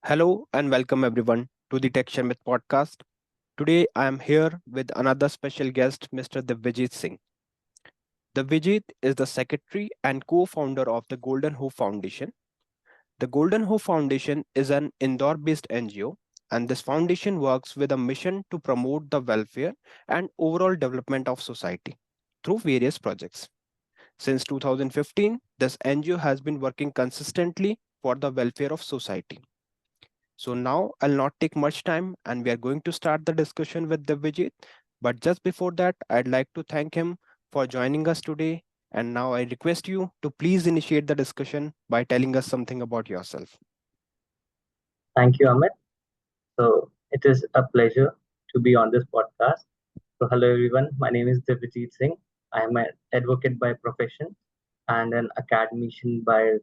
Hello and welcome everyone to the Tech Sharmit Podcast. Today I am here with another special guest, Mr. Divyajeet Singh. Divyajeet is the secretary and co-founder of the Golden Hope Foundation. The Golden Hope Foundation is an Indore-based NGO, and this foundation works with a mission to promote the welfare and overall development of society through various projects. Since 2015, this NGO has been working consistently for the welfare of society. So now I'll not take much time and we are going to start the discussion with Divijit. But just before that, I'd like to thank him for joining us today. And now I request you to please initiate the discussion by telling us something about yourself. Thank you, Amit. So it is a pleasure to be on this podcast. So hello everyone. My name is Divyajeet Singh. I am an advocate by profession and an academician by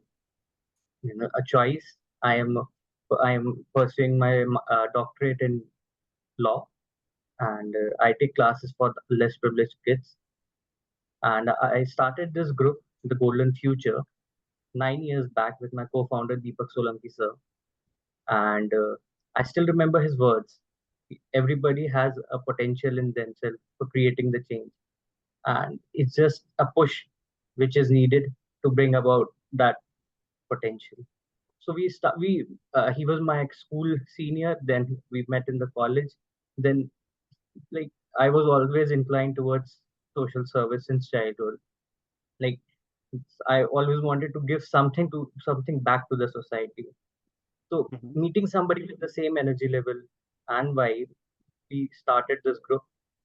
a choice. I am pursuing my doctorate in law, and I take classes for the less privileged kids. And I started this group, the Golden Future, 9 years back with my co-founder Deepak Solanki sir, and I still remember his words. Everybody has a potential in themselves for creating the change, and it's just a push which is needed to bring about that potential. So we start. We he was my school senior. Then we met in the college. Then like I was always inclined towards social service since childhood. Like I always wanted to give something back to the society. So Mhm. meeting somebody with the same energy level and vibe, we started this group.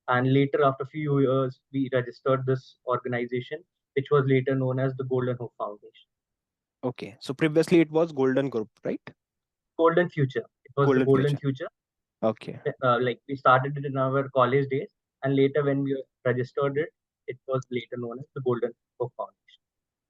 And later, after a few years, we registered this organization, which was later known as the Golden Hope Foundation. Okay, so previously it was Golden Group, right? Golden Future. It was the Golden Golden Future. Future. Okay, Like we started it in our college days, and later when we registered it, it was later known as the Golden Hope Foundation.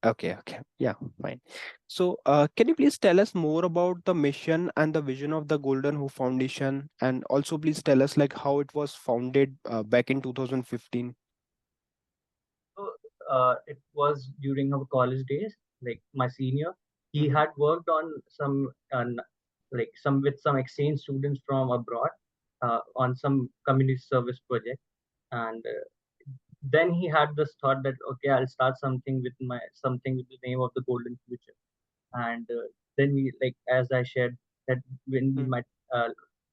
okay. Yeah, fine. So, can you please tell us more about the mission and the vision of the Golden Hope Foundation, and also please tell us like how it was founded back in 2015? So it was during our college days. Like my senior, he Mm-hmm. had worked on some with some exchange students from abroad on some community service project, and then he had this thought that okay, I'll start something with the name of the Golden Future, and then we like as I shared that when we met uh,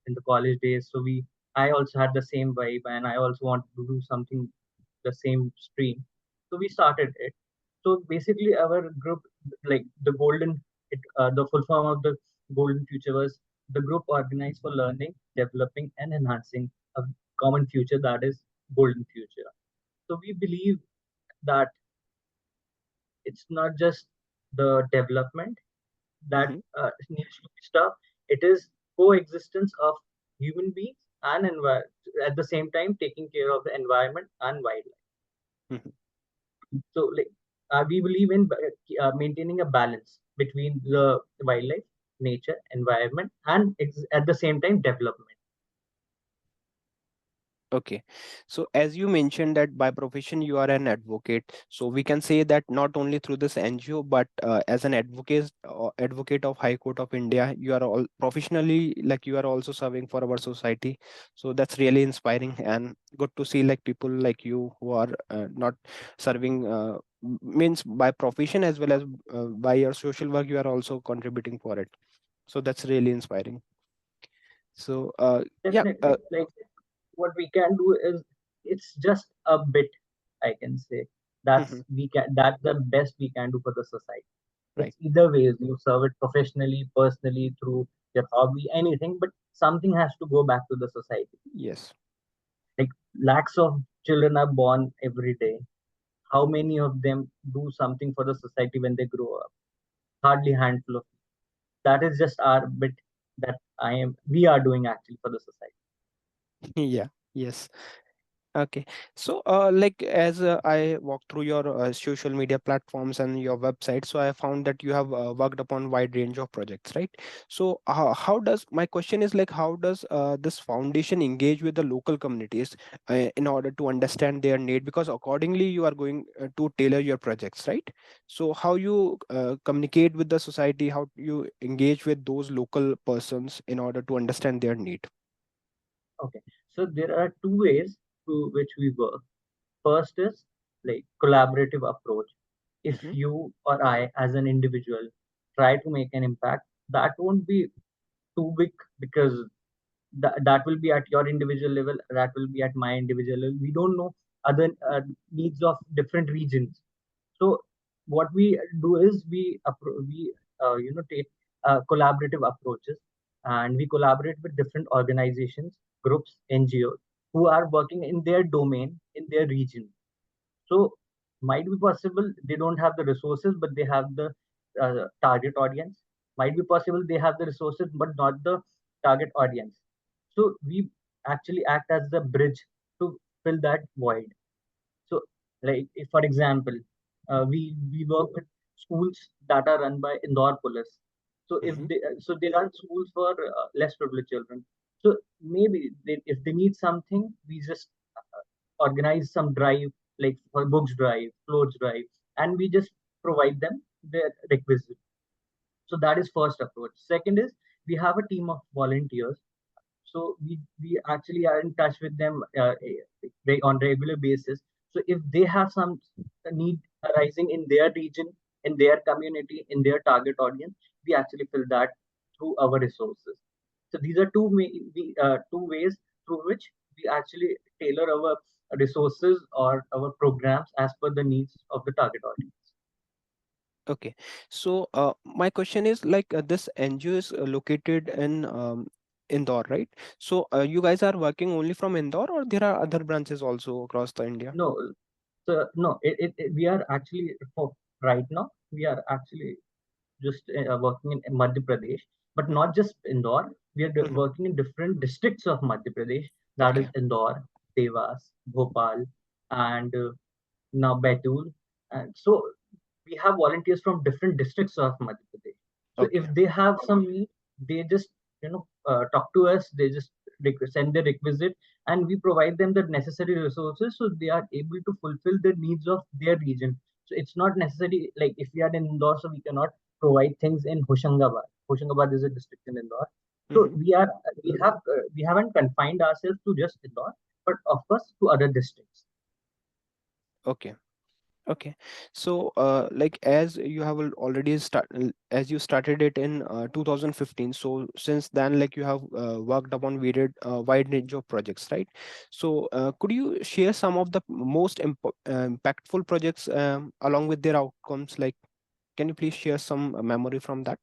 in the college days, so we I also had the same vibe and I also wanted to do something the same stream, so we started it. So basically our group, like the full form of the Golden Future was the group organized for learning, developing and enhancing a common future, that is Golden Future. So we believe that it's not just the development that Mm-hmm. needs to be stopped. It is coexistence of human beings and at the same time taking care of the environment and wildlife. Mm-hmm. So, like we believe in maintaining a balance between the wildlife, nature, environment, and at the same time development. Okay. So as you mentioned that by profession you are an advocate, so we can say that not only through this NGO, but as an advocate of High Court of India, you are all professionally like you are also serving for our society. So that's really inspiring and good to see like people like you who are not serving means by profession as well as by your social work, you are also contributing for it. So that's really inspiring. So yeah. Definitely, like what we can do is it's just a bit. I can say that's the best we can do for the society. Right. It's either ways you serve it professionally, personally, through your hobby, anything, but something has to go back to the society. Yes. Like lakhs of children are born every day. How many of them do something for the society when they grow up? Hardly a handful of. That is just our bit that we are doing actually for the society. Yeah. Yes. Okay. So, like as I walked through your social media platforms and your website, so I found that you have worked upon wide range of projects, right? So, how does my question is like, how does this foundation engage with the local communities in order to understand their need? Because accordingly, you are going to tailor your projects, right? So, how you communicate with the society, how you engage with those local persons in order to understand their need? Okay, so there are two ways through which we work. First is like collaborative approach. If Mm-hmm. you or I, as an individual, try to make an impact, that won't be too big because that will be at your individual level, that will be at my individual level. We don't know other needs of different regions. So what we do is we take collaborative approaches, and we collaborate with different organizations, groups, NGOs who are working in their domain, in their region. So might be possible they don't have the resources, but they have the target audience. Might be possible they have the resources, but not the target audience. So we actually act as the bridge to fill that void. So, like if, for example, we work with schools that are run by Indore Police. So if Mm-hmm. they run schools for less privileged children. So maybe if they need something, we just organize some drive like for books drive, clothes drive, and we just provide them their requisite. So that is first approach. Second is we have a team of volunteers, so we actually are in touch with them on regular basis. So if they have some need arising in their region, in their community, in their target audience, we actually fill that through our resources. So these are two ways through which we actually tailor our resources or our programs as per the needs of the target audience. Okay, so my question is like this NGO is located in Indore, right? So you guys are working only from Indore, or there are other branches also across the India? No, so no, we are actually for right now we are actually just working in Madhya Pradesh, but Mhm, not just Indore. We are mhm. working in different districts of Madhya Pradesh. That is Okay, Indore, Devas, Bhopal, and now Betul. And so we have volunteers from different districts of Madhya Pradesh. So if okay, they have some need, they just talk to us. They just send their requisite, and we provide them the necessary resources so they are able to fulfill the needs of their region. So it's not necessary like if we are in Indore, so we cannot provide things in Hoshangabad. Hoshangabad is a district in Indore. So hmm, we haven't confined ourselves to just Indore, but of course to other districts. okay. Okay, so like as you have already as you started it in 2015, so since then like you have worked upon wide range of projects, right? So could you share some of the most impactful projects along with their outcomes? Like, can you please share some memory from that?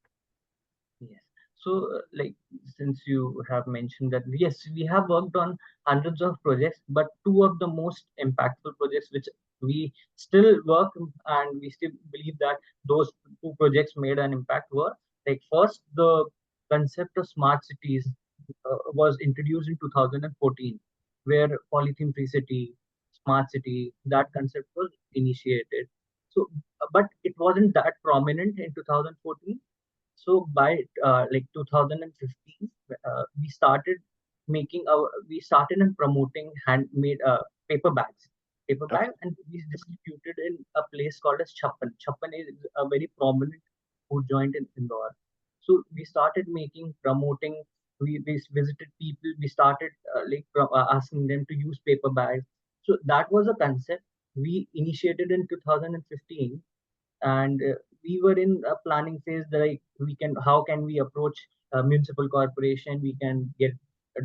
Yes. So, like, since you have mentioned that, yes, we have worked on hundreds of projects, but two of the most impactful projects which we still work and we still believe that those two projects made an impact were like first, the concept of smart cities was introduced in 2014, where polythene free city, smart city, that concept was initiated. So, but it wasn't that prominent in 2014. So by like 2015, we started and promoting handmade paper bags, Okay. and we distributed in a place called as Chappan. Chappan is a very prominent food joint in Indore. So we started making, promoting. We visited people. We started asking them to use paper bags. So that was a concept we initiated in 2015, and we were in a planning phase that like we can how can we approach a municipal corporation, we can get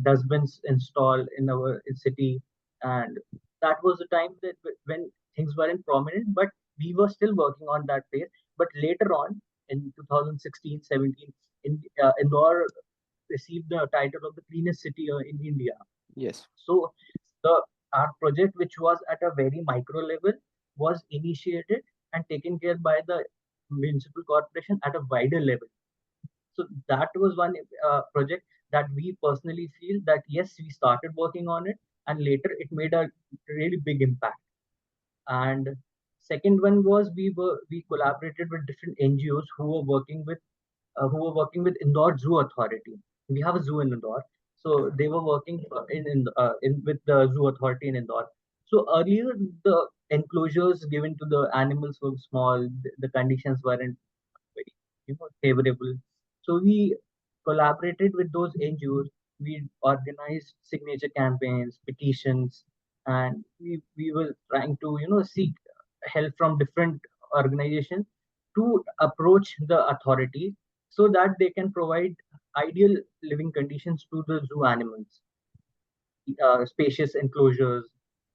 dustbins installed in our city. And that was the time that when things weren't prominent, but we were still working on that phase. But later on in 2016-17, Indore received the title of the cleanest city in India. Yes. So the our project, which was at a very micro level, was initiated and taken care by the municipal corporation at a wider level. So that was one project that we personally feel that yes, we started working on it, and later it made a really big impact. And second one was we collaborated with different NGOs who were working with Indore Zoo Authority. We have a zoo in Indore, so they were working in with the zoo authority in Indore. So earlier, the enclosures given to the animals were small. The conditions weren't very, favorable. So we collaborated with those NGOs. We organized signature campaigns, petitions, and we were trying to seek help from different organizations to approach the authority so that they can provide ideal living conditions to the zoo animals, spacious enclosures,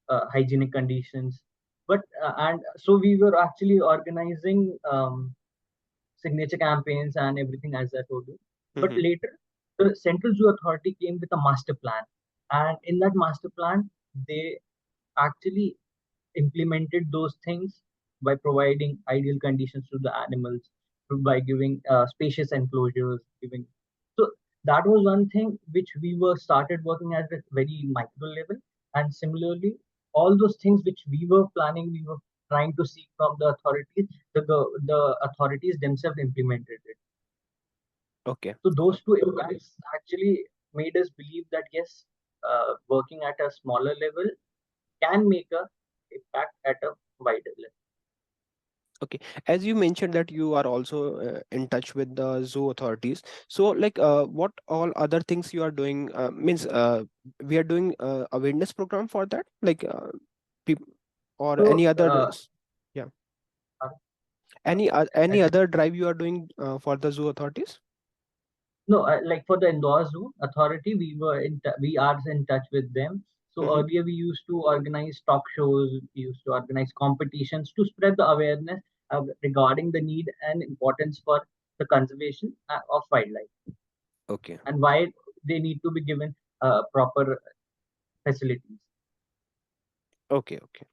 hygienic conditions. But and so we were actually organizing signature campaigns and everything, as I told you. But Mm-hmm. later, the Central Zoo Authority came with a master plan, and in that master plan, they actually implemented those things by providing ideal conditions to the animals, by giving spacious enclosures, giving. So that was one thing which we were started working at a very micro level, and similarly, all those things which we were planning, we were trying to seek from the authorities. The authorities themselves implemented it. Okay. So those two impacts actually made us believe that yes, working at a smaller level can make a impact at a wider level. Okay, as you mentioned that you are also in touch with the zoo authorities. So, like, what all other things you are doing? Means, we are doing awareness program for that, like, people or So, any other. Yeah, uh, any as other drive you are doing for the zoo authorities? no, like for the Indore Zoo Authority, we are in touch with them. So Mm-hmm. earlier we used to organize talk shows, we used to organize competitions to spread the awareness regarding the need and importance for the conservation of wildlife, Okay. and why they need to be given proper facilities. Okay. Okay.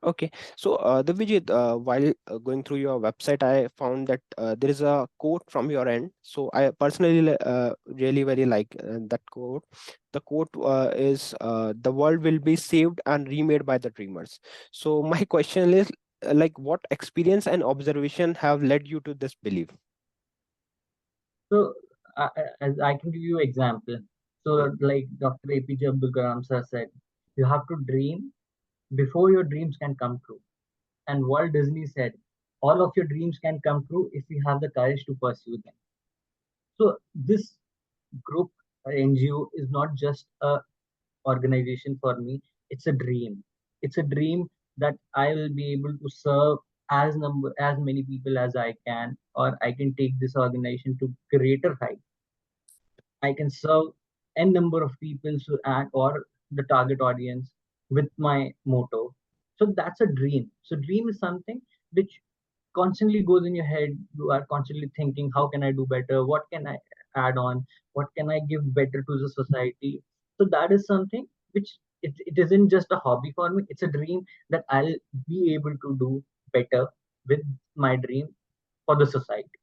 Okay, so the Vijay, while going through your website, I found that there is a quote from your end. So I personally really very like that quote. The quote is, "The world will be saved and remade by the dreamers." So my question is, like, what experience and observation have led you to this belief? So, as I can give you example. Hmm. So, like Dr. APJ Abdul Kalam sir said, you have to dream before your dreams can come true. And Walt Disney said, all of your dreams can come true if you have the courage to pursue them. So, this group NGO is not just a organization for me; it's a dream. It's a dream that I will be able to serve as many people as I can, or I can take this organization to greater heights. I can serve n number of people or the target audience with my motto. So that's a dream. So dream is something which constantly goes in your head. You are constantly thinking, how can I do better? What can I add on? What can I give better to the society? So that is something which it isn't just a hobby for me. It's a dream that I'll be able to do better with my dream for the society.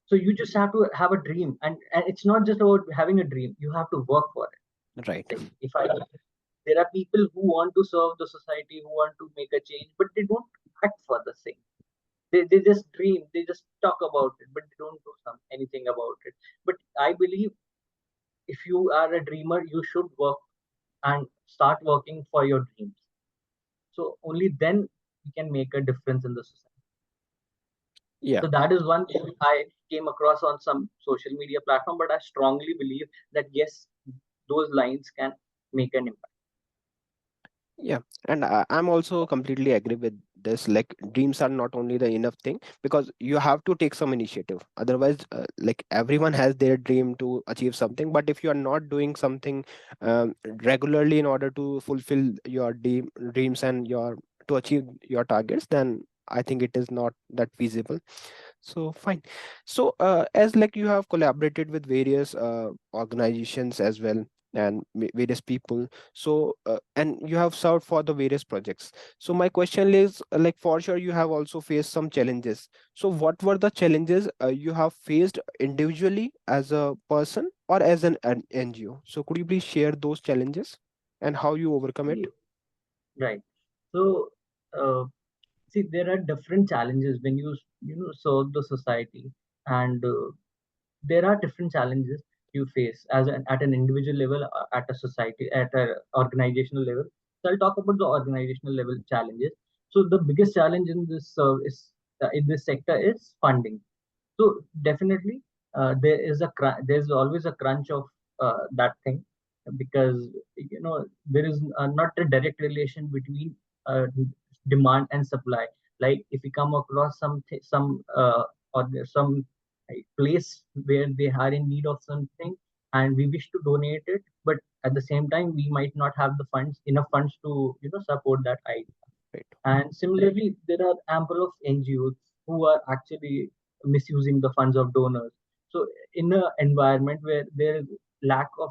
So you just have to have a dream, and it's not just about having a dream. You have to work for it. Right. Like if I, there are people who want to serve the society, who want to make a change, but they don't act for the same. They just dream, they just talk about it, but they don't do anything about it. But I believe if you are a dreamer, you should work and start working for your dreams. So only then you can make a difference in the society. Yeah. So that is one thing I came across on some social media platform, but I strongly believe that yes, those lines can make an impact. Yeah, and I'm also completely agree with this. Like, dreams are not only the enough thing, because you have to take some initiative. Otherwise, like, everyone has their dream to achieve something, but if you are not doing something regularly in order to fulfill your dreams and your to achieve your targets, then I think it is not that feasible. So fine. So as like you have collaborated with various organizations as well, and various people, so and you have served for the various projects. So my question is, like, for sure you have also faced some challenges. So what were the challenges you have faced individually as a person or as an NGO? So could you please share those challenges? and how you overcome it? See, right. So, uh, see, there are different challenges when you serve the society, and there are different challenges you face at an individual level, at a society, at an organizational level. So I'll talk about the organizational level challenges. So the biggest challenge in this service in this sector is funding. So definitely, there's always a crunch of that thing, because there is not a direct relation between demand and supply. Like if we come across some place where they are in need of something, and we wish to donate it, but at the same time we might not have the funds enough funds to support that idea. Right. And similarly, there are ample of NGOs who are actually misusing the funds of donors. So, in an environment where there is lack of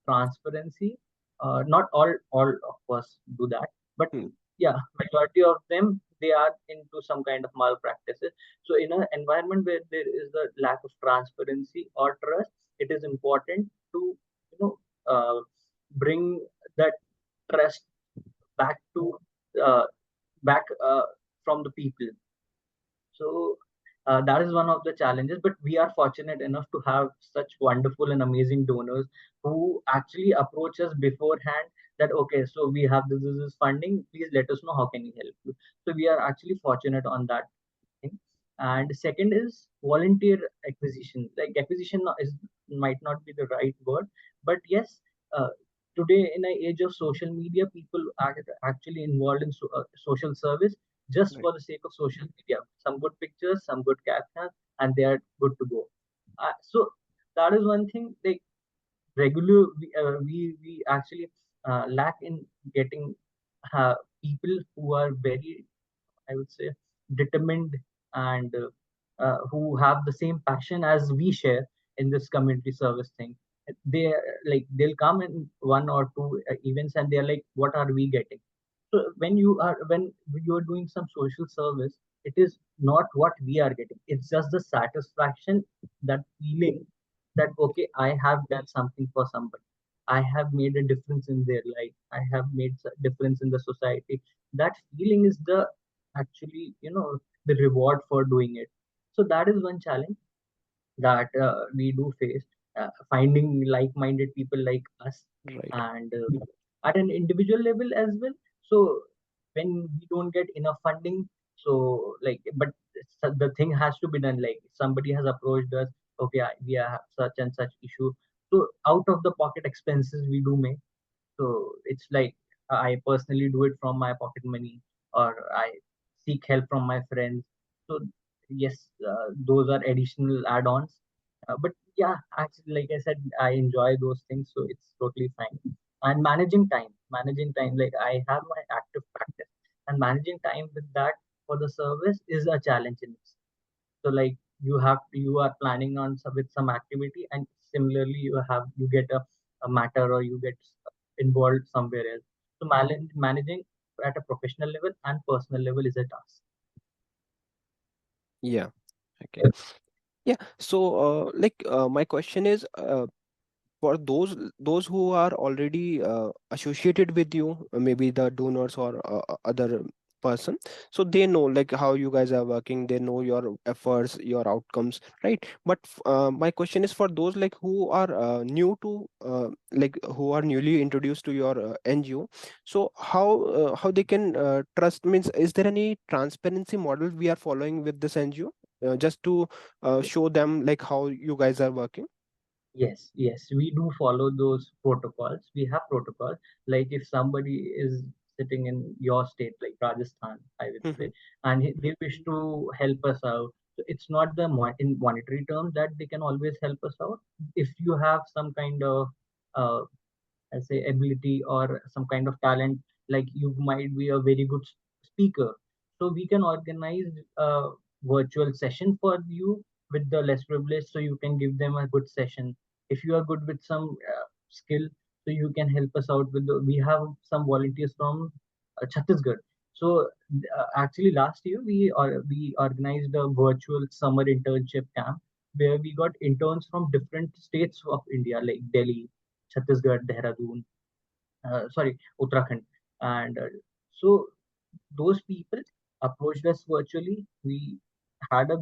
transparency, not all of us do that, but Hmm. yeah, majority of them, they are into some kind of malpractices. So, in an environment where there is a lack of transparency or trust, it is important to you know bring that trust back to uh, back from the people. So that is one of the challenges. But we are fortunate enough to have such wonderful and amazing donors who actually approach us beforehand that okay, so we have this funding. Please let us know how can we help you. So we are actually fortunate on that thing. And second is volunteer acquisition. Like acquisition is might not be the right word, but yes, uh, today in an age of social media, people are actually involved in social service just Right. for the sake of social media. Some good pictures, some good captions, and they are good to go. So that is one thing. Like we actually lack in getting people who are very, I would say, determined, and who have the same passion as we share in this community service thing. They they'll come in one or two events, and they're like, "What are we getting?" So when you are doing some social service, it is not what we are getting. It's just the satisfaction, that feeling that okay, I have done something for somebody. I have made a difference in their life. I have made a difference in the society. That feeling is the actually the reward for doing it. So that is one challenge that we do face, finding like-minded people like us, Right. and at an individual level as well. So when we don't get enough funding, so but the thing has to be done. Like somebody has approached us, okay, we have such and such issue, so out of the pocket expenses we do make. So it's like I personally do it from my pocket money, or I seek help from my friends. So yes, those are additional add-ons. But yeah, actually, like I said, I enjoy those things, so it's totally fine. And managing time, like I have my active practice, and managing time with that for the service is a challenge in itself. So like you are planning on with some activity, and similarly you get a matter, or you get involved somewhere else. So managing at a professional level and personal level is a task. Yeah. Okay. Yeah. So, my question is, for those who are already associated with you, maybe the donors or other person, so they know like how you guys are working, they know your efforts, your outcomes, right? But my question is for those like who are new to like who are newly introduced to your NGO. So how they can trust, means is there any transparency model we are following with this NGO, just to show them like how you guys are working? Yes, we do follow those protocols. We have protocols. Like if somebody is sitting in your state, like Rajasthan, I would say, and they wish to help us out. So it's not in monetary terms that they can always help us out. If you have some kind of uh, I say ability or some kind of talent, like you might be a very good speaker. So we can organize a virtual session for you with the less privileged, so you can give them a good session. If you are good with some skill, so you can help us out with we have some volunteers from Chhattisgarh. So actually last year we organized a virtual summer internship camp where we got interns from different states of India, like Delhi, Chhattisgarh, Dehradun. sorry, Uttarakhand. And so those people approached us virtually. Had a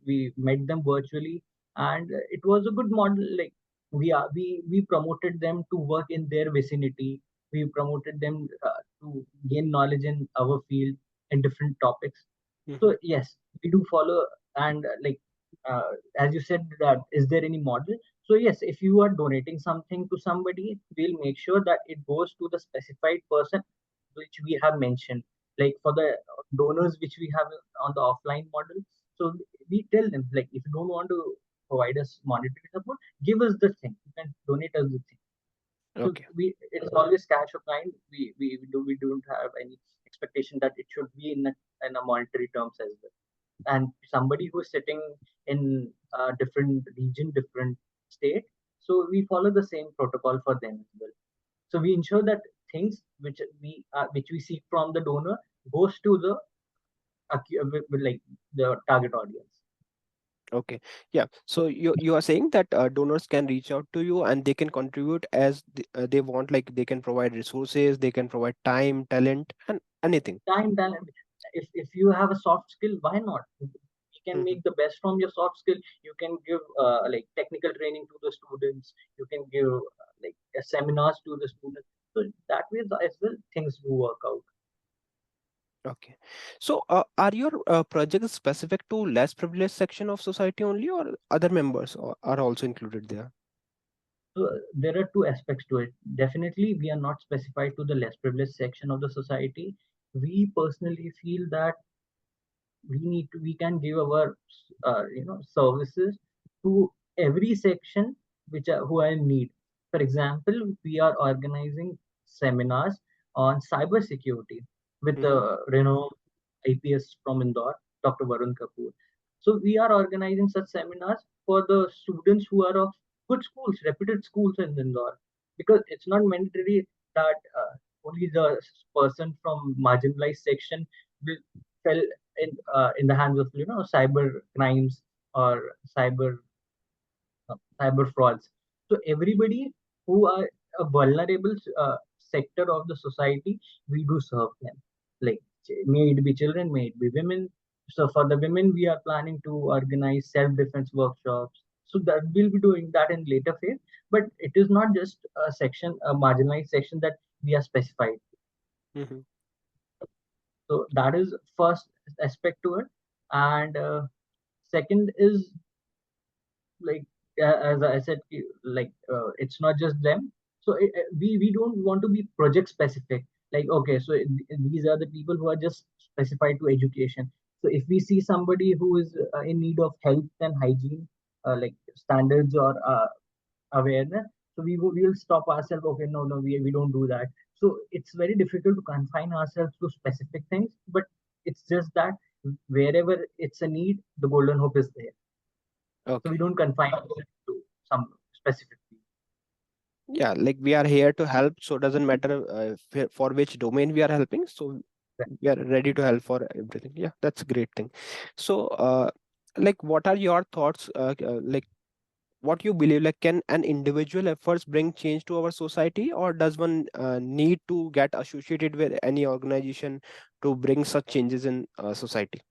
we met them virtually, and it was a good model. Like we promoted them to work in their vicinity. We promoted them to gain knowledge in our field in different topics. Hmm. So yes, we do follow. And as you said, that is there any model? So yes, if you are donating something to somebody, we'll make sure that it goes to the specified person which we have mentioned. Like for the donors which we have on the offline model, so we tell them, like, if you don't want to provide us monetary support, give us the thing. You can donate us the thing. So Okay. it's always cash or kind. We don't have any expectation that it should be in a monetary terms as well. And somebody who is sitting in a different region, different state, so we follow the same protocol for them as well. So we ensure that things which we seek from the donor goes to the like the target audience. Okay. Yeah. So you are saying that donors can reach out to you and they can contribute as they want. Like they can provide resources, they can provide time, talent, and anything. Time talent. If you have a soft skill, why not? You can Hmm. make the best from your soft skill. You can give like technical training to the students. You can give like seminars to the students. So that way as well things do work out. Okay. So are your projects specific to less privileged section of society only, or other members are also included there? So there are two aspects to it. Definitely, we are not specified to the less privileged section of the society. We personally feel that we can give our services to every section which are who are in need. For example, we are organizing seminars on cyber security with the Mm-hmm. renowned IPS from Indore, Dr. Varun Kapoor. So we are organizing such seminars for the students who are of good schools, reputed schools in Indore, because it's not mandatory that only the person from marginalized section will fell in the hands of cyber crimes or cyber frauds. So everybody who are a vulnerable sector of the society, we do serve them. Like may it be children, may it be women. So for the women, we are planning to organize self-defense workshops. So that we'll be doing that in later phase. But it is not just a section, a marginalized section that we are specified. Mm-hmm. So that is first aspect to it. And second is like as I said, like it's not just them. So we don't want to be project specific. Like okay, so these are the people who are just specified to education. So if we see somebody who is in need of health and hygiene, like standards or awareness, so we will stop ourselves. Okay, no, we don't do that. So it's very difficult to confine ourselves to specific things, but it's just that wherever it's a need, the golden hope is there. So we Okay. don't confine ourselves to some specific field. Yeah, like we are here to help, so it doesn't matter for which domain we are helping. So we are ready to help for everything. Yeah, that's a great thing. So, like, what are your thoughts? Like, what you believe? Like, can an individual efforts bring change to our society, or does one need to get associated with any organization to bring such changes in society?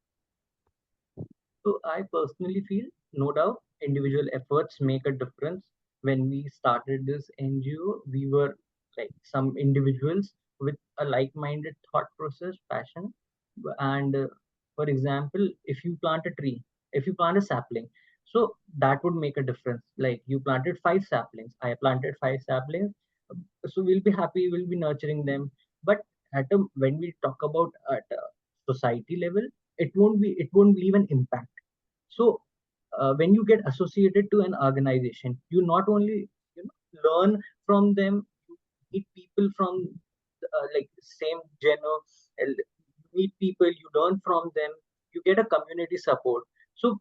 So I personally feel, no doubt, individual efforts make a difference. When we started this NGO, we were like some individuals with a like-minded thought process, passion, and for example, if you plant a tree, if you plant a sapling, so that would make a difference. Like you planted five saplings, I planted five saplings, so we'll be happy, we'll be nurturing them. But when we talk about at a society level, it won't leave an impact. So when you get associated to an organization, you not only learn from them, you meet people from like same genre, you meet people, you learn from them, you get a community support. So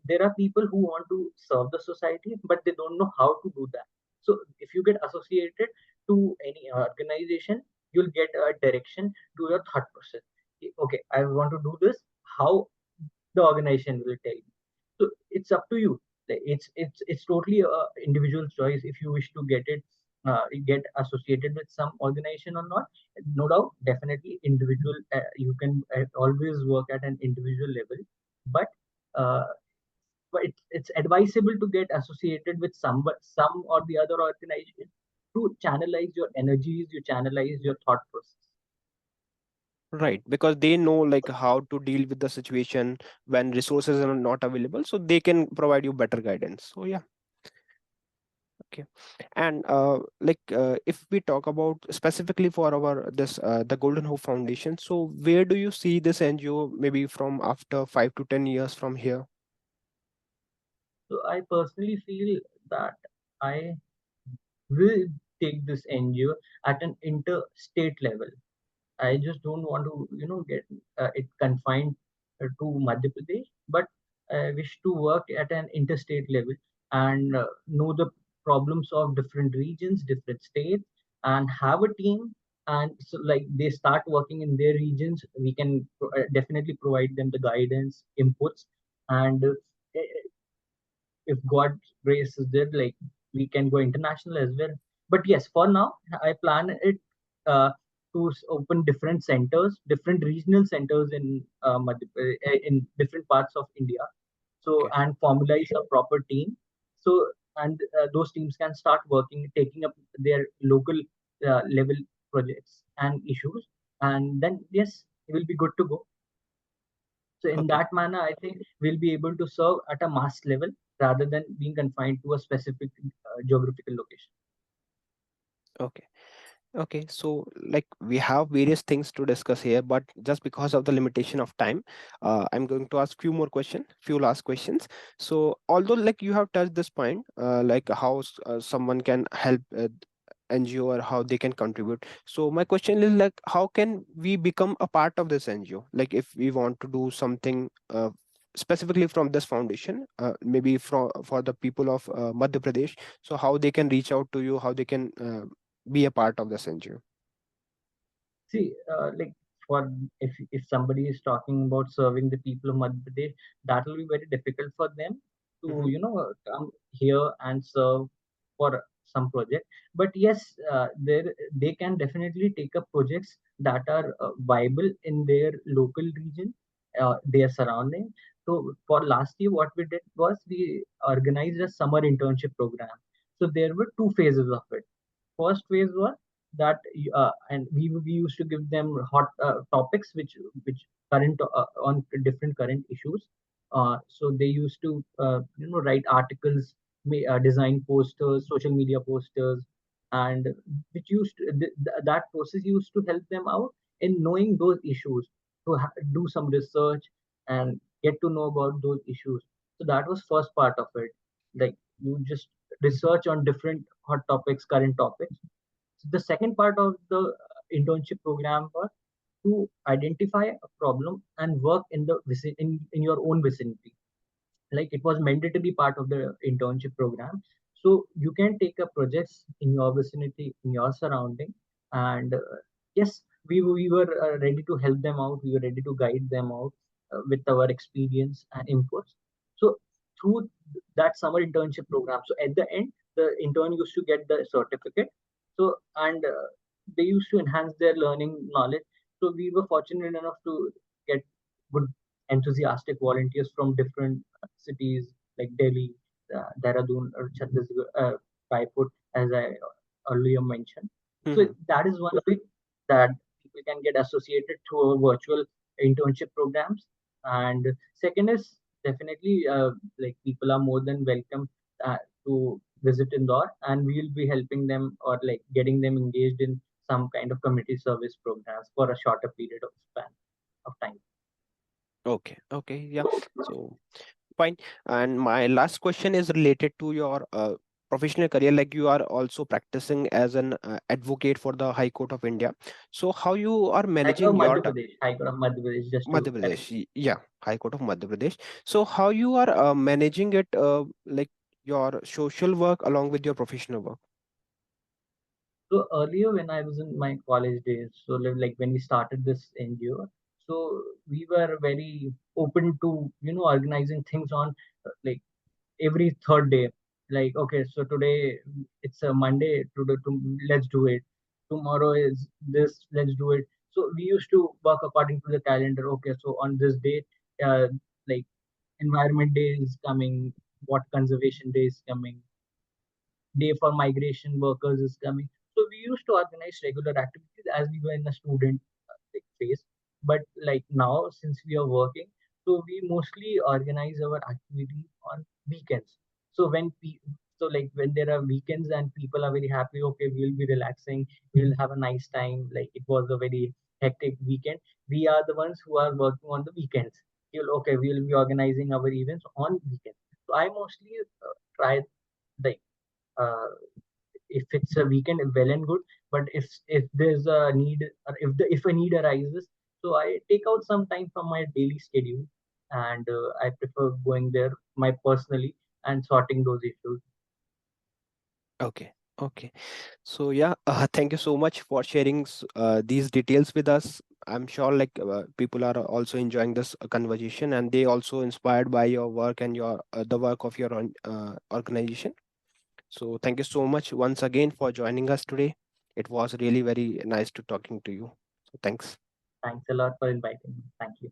there are people who want to serve the society, but they don't know how to do that. So if you get associated to any organization, you'll get a direction to your thought process. Okay, I want to do this. How the organization will tell you. So it's up to you. Like, it's totally a individual choice if you wish to get it get associated with some organization or not. No doubt, definitely individual, you can always work at an individual level, but uh, it's advisable to get associated with some or the other organization to channelize your energies, you channelize your thought process. Right, because they know like how to deal with the situation when resources are not available, so they can provide you better guidance. So yeah, okay. And if we talk about specifically for our this the Golden Hope Foundation, so where do you see this NGO maybe from after 5 to 10 years from here? So I personally feel that I will take this NGO at an interstate level. I just don't want to, get it confined to Madhya Pradesh, but I wish to work at an interstate level and know the problems of different regions, different states, and have a team. And so, like they start working in their regions, we can definitely provide them the guidance, inputs, and if God's grace is there, like we can go international as well. But yes, for now, I plan it open different centers, different regional centers in in different parts of India. So Okay, and formalize a proper team. So and those teams can start working, taking up their local level projects and issues, and then yes, it will be good to go. So in okay, that manner, I think we'll be able to serve at a mass level rather than being confined to a specific geographical location. okay. Okay, so like we have various things to discuss here, but just because of the limitation of time, I'm going to ask few more questions, few last questions. So although like you have touched this point, like how someone can help NGO or how they can contribute. So my question is like, how can we become a part of this NGO? Like if we want to do something specifically from this foundation, maybe for the people of Madhya Pradesh. So how they can reach out to you, how they can be a part of this NGO. See, like for if somebody is talking about serving the people of Madhya Pradesh, that will be very difficult for them to Hmm. come here and serve for some project. But yes, there they can definitely take up projects that are viable in their local region, their surrounding. So for last year, what we did was we organized a summer internship program. So there were two phases of it. First phase was that and we used to give them hot topics which current on different current issues. So they used to write articles, design posters, social media posters, and which used to, that process used to help them out in knowing those issues, to do some research and get to know about those issues. So that was first part of it. Like you just research on different hot topics, current topics. So the second part of the internship program was to identify a problem and work in in your own vicinity. Like it was meant to be part of the internship program. So you can take up projects in your vicinity, in your surrounding, and yes, we were ready to help them out. We were ready to guide them out with our experience and inputs. So through that summer internship program, so at the end, the intern used to get the certificate. So and they used to enhance their learning knowledge. So we were fortunate enough to get good enthusiastic volunteers from different cities like Delhi, Dehradun, or Chhattisgarh, Raipur, as I earlier mentioned. So Hmm. that is one way that people can get associated to our virtual internship programs. And second is definitely like people are more than welcome uh, to visit Indore, and we'll be helping them or like getting them engaged in some kind of community service programs for a shorter period of span of time. Okay, okay, yeah. So fine. And my last question is related to your professional career. Like you are also practicing as an advocate for the High Court of India. So how you are High Court of managing your Madhya Pradesh, High Court of Madhya Pradesh, just to Madhya correct. Pradesh? Yeah, High Court of Madhya Pradesh. So how you are managing it, like your social work along with your professional work? So earlier when I was in my college days, so like when we started this NGO, so we were very open to organizing things on like every third day. like, okay, so today it's a Monday, let's do it. Tomorrow is this, let's do it. So we used to work according to the calendar. Okay, so on this day, uh, like environment day is coming, what conservation day is coming, day for migration workers is coming. So we used to organize regular activities as we were in a student like phase. But like now, since we are working, so we mostly organize our activities on weekends. So when there are weekends and people are very happy, okay, we'll be relaxing, we'll have a nice time. Like it was a very hectic weekend. We are the ones who are working on the weekends. Okay, we'll be organizing our events on weekends. So I mostly try like uh, if it's a weekend, well and good. But if there's a need, or if a need arises, so I take out some time from my daily schedule, and I prefer going there my personally and sorting those issues. Okay. Okay. So yeah, thank you so much for sharing these details with us. I'm sure like people are also enjoying this conversation, and they also inspired by your work and your the work of your own, organization. So thank you so much once again for joining us today. It was really very nice to talking to you. So thanks. Thanks a lot for inviting me. Thank you.